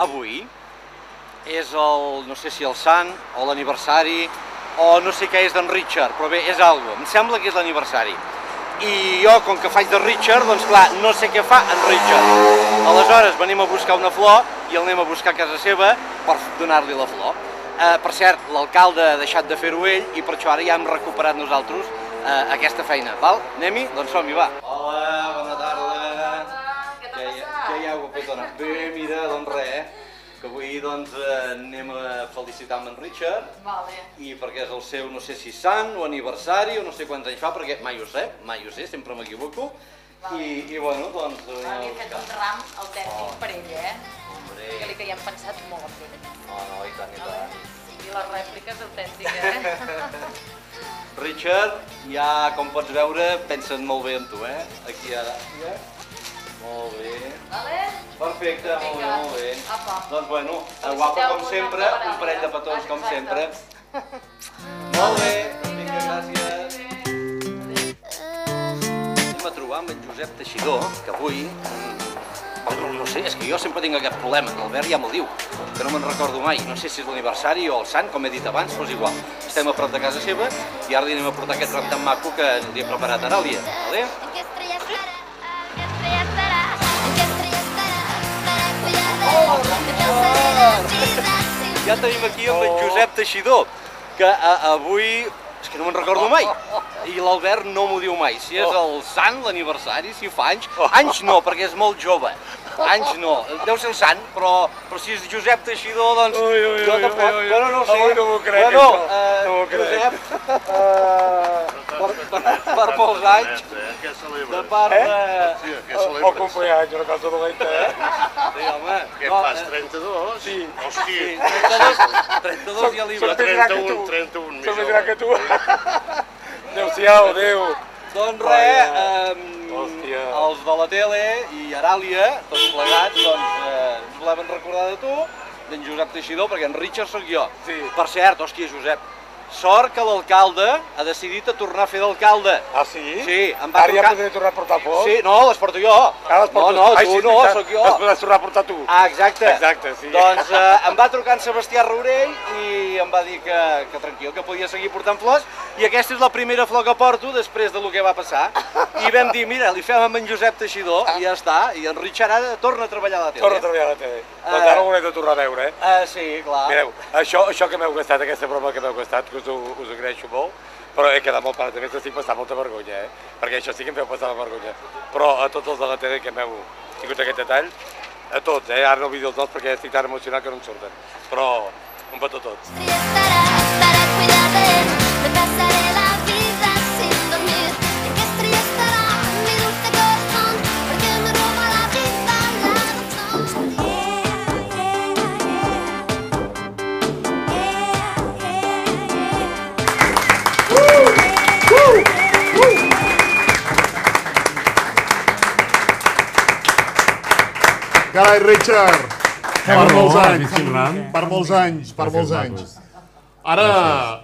avui és el, no sé si el sant o l'aniversari o no sé què és d'en Richard, però bé, és algo. Em sembla que és l'aniversari. I jo, com que faig de Richard, doncs clar, no sé què fa en Richard. Aleshores venim a buscar una flor i el anem a buscar a casa seva per donar-li la flor. Per cert, l'alcalde ha deixat de fer-ho ell i per això ara ja hem recuperat nosaltres aquesta feina. Val? Anem-hi? Doncs som-hi, va. Hola, bona tarda. Què t'ha passat? Què hi ha, guapetona? Bé, mira, doncs res, que avui doncs anem a felicitar amb en Richard. Vale. I perquè és el seu, no sé si sant o aniversari o no sé quants anys fa, perquè mai ho sé, sempre m'equivoco. I bueno, doncs... Li he fet un ram autèntic per ell, Hombre. que li que hi hem pensat molt amb ell. No, i tant, i tant. I la rèplica és autèntica, Richard, ja com pots veure, pensen molt bé en tu, Aquí ara. Molt bé. Vale? Perfecte, molt bé, molt bé. Apa. Doncs bueno, guapa com sempre, un parell de petons com sempre. Molt bé, vinga, gràcies. Anem a trobar amb en Josep Teixidor, que avui... No sé, és que jo sempre tinc aquest problema, que l'Albert ja me'l diu, que no me'n recordo mai. No sé si és l'aniversari o el sant, com he dit abans, però és igual. Estem a prop de casa seva i ara li anem a portar aquest ram tan maco que li he preparat a Aràlia. Vale? Ja tenim aquí amb en Josep Teixidor, que avui, és que no me'n recordo mai, i l'Albert no m'ho diu mai, si és el sant, l'aniversari, si fa anys, anys no, perquè és molt jove, anys no, deu ser el sant, però si és Josep Teixidor, doncs jo tampoc, bueno, no ho sé. Avui no m'ho crec, bueno, això, no m'ho crec. Josep, per molts anys, de part de... O compleany, una cosa dolenta, Sí, home. Què fas, 32? Sí. Hosti, Sí, 32 ja li va. 31, 31 Som més més gran que tu. Adéu-siau, adéu. Doncs res, Hòstia. els de la tele i Aràlia, tots plegats, doncs ens volem recordar de tu, d'en Josep Teixidor, perquè en Richard sóc jo. Sí. Per cert, hòstia, Josep, sort que l'alcalde ha decidit a tornar a fer d'alcalde. Ah, sí? Sí, em va Ara ja trucar... podré tornar a portar foc? Sí, no, les porto jo. Ara les porto... No, Ai, tu sí, no, veritat. sóc jo. Les podràs tornar a portar tu. Ah, exacte. Exacte, sí. Doncs em va trucar en Sebastià Rourell i em va dir que tranquil, que podia seguir portant flors, i aquesta és la primera flor que porto després del que va passar. I vam dir, mira, li fem amb en Josep Teixidor i ja està, i en Richard ara torna a treballar a la tele. Torna a treballar a la tele. Doncs ara ho hauré de tornar a veure, Sí, clar. Mireu, això que m'heu gastat, aquesta broma que m'heu gastat, que us agraeixo molt, però he quedat molt parat, a més estic passant molta vergonya, perquè això sí que em feu passar la vergonya. Però a tots els de la tele que m'heu tingut aquest detall, a tots, ara no vull dir els noms perquè estic tan emocionat que no em surten, però un petó a tots. Carai, Richard! Per molts anys, per molts anys, per molts Gràcies, anys. Ara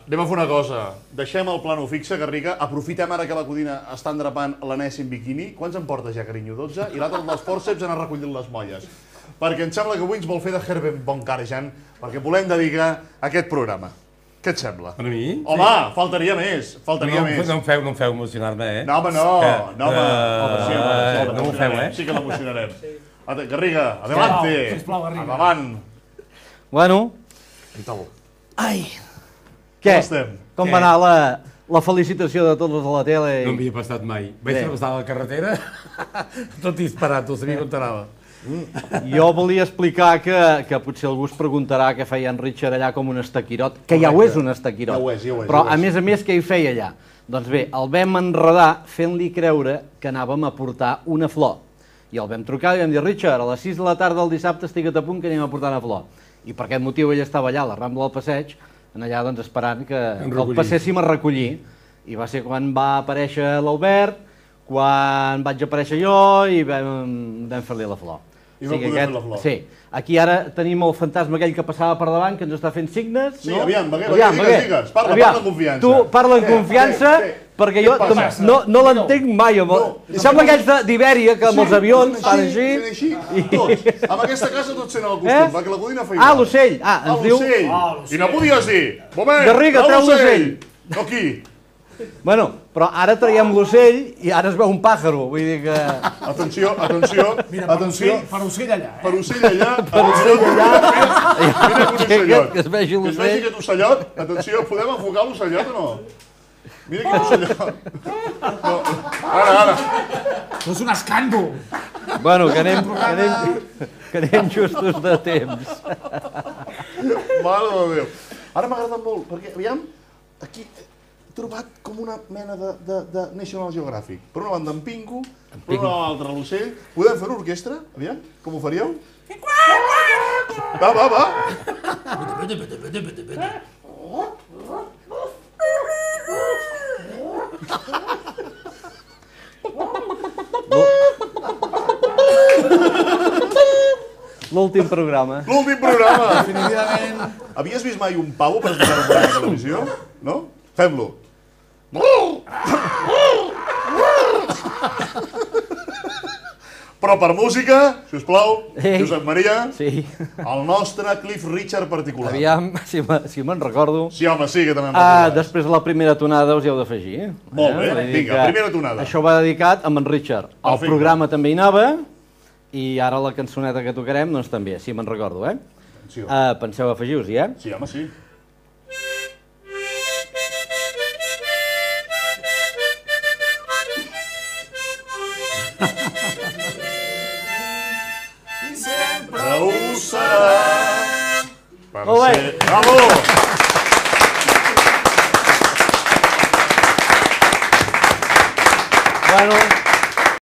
anem a fer una cosa. Deixem el plano fixe, Garriga. Aprofitem ara que la Codina està endrapant l'enèsim biquini. Quants en porta ja, carinyo? 12? I l'altre dels fòrceps anar recollint les molles. Perquè em sembla que avui ens vol fer de Herbert von Karajan, perquè volem dedicar aquest programa. Què et sembla? Per mi? Home, faltaria més, faltaria més. No em feu emocionar-me, No, home, no. No, home. No m'ho feu, Sí que l'emocionarem. Garriga, adelante. Sisplau, Garriga. Endavant. Bueno, Ai, Com estem? com va anar la felicitació de tots els de la tele? No m'havia passat mai. Vaig Bé. travessar la carretera, tot disparat, no sabia on anava. Jo volia explicar que potser algú es preguntarà què feia en Richard allà com un estaquirot, que ja ho és un estaquirot, Ja ho és, ja ho és, però ja ho és. a més què hi feia allà? Doncs bé, el vam enredar fent-li creure que anàvem a portar una flor. I el vam trucar i vam dir, Richard, a les 6 de la tarda del dissabte estigue't a punt que anem a portar una flor. I per aquest motiu ell estava allà a la Rambla del Passeig, allà doncs esperant que el passéssim a recollir. I va ser quan va aparèixer l'Albert, quan vaig aparèixer jo i vam fer-li la flor. I va poder fer la flor. Sí. Aquí ara tenim el fantasma aquell que passava per davant, que ens està fent signes. Sí, no? aviam, digues. Parla amb confiança. Tu parla amb confiança, Perquè jo no l'entenc mai. Sembla aquells d'Ibèria, que amb els avions fan així. Tots. En aquesta casa tots tenen el costum, perquè la Codina feia igual. L'ocell. Ens diu... I no podies dir, moment, Garriga, treu l'ocell. No aquí. Bueno, però ara traiem l'ocell i ara es veu un pàjaro, vull dir que... Atenció. Mira, per ocell allà, Per ocell allà. Mira quin ocellot. Que es vegi l'ocell. Que es vegi aquest ocellot. Atenció, podem enfocar l'ocellot o no? Mira quin ocellot. No. Ara. Això és un escàndol. Bueno, que anem justos de temps. Mare de Déu. Ara m'ha agradat molt, perquè, aviam, aquí he trobat com una mena de National Geographic. Per una banda en Pingu, per una altra l'ocell. Podem fer una orquestra? Aviam, com ho faríeu? Va. L'últim programa. Definitivament. Havies vist mai un pavo presentar un programa de televisió? No? Fem-lo. Però per música, si us plau, Josep Maria, el nostre Cliff Richard particular. Aviam, si me'n recordo. Sí, home, sí, que també em recordes. Després de la primera tonada us hi heu d'afegir. Molt bé, vinga, primera tonada. Això va dedicat a en Richard. El programa també hi anava, i ara la cançoneta que tocarem, doncs també, si me'n recordo, eh? Penseu a afegir-vos-hi, eh? Sí, home, sí. I sempre ho serà. Molt bé. Bravo! Bueno...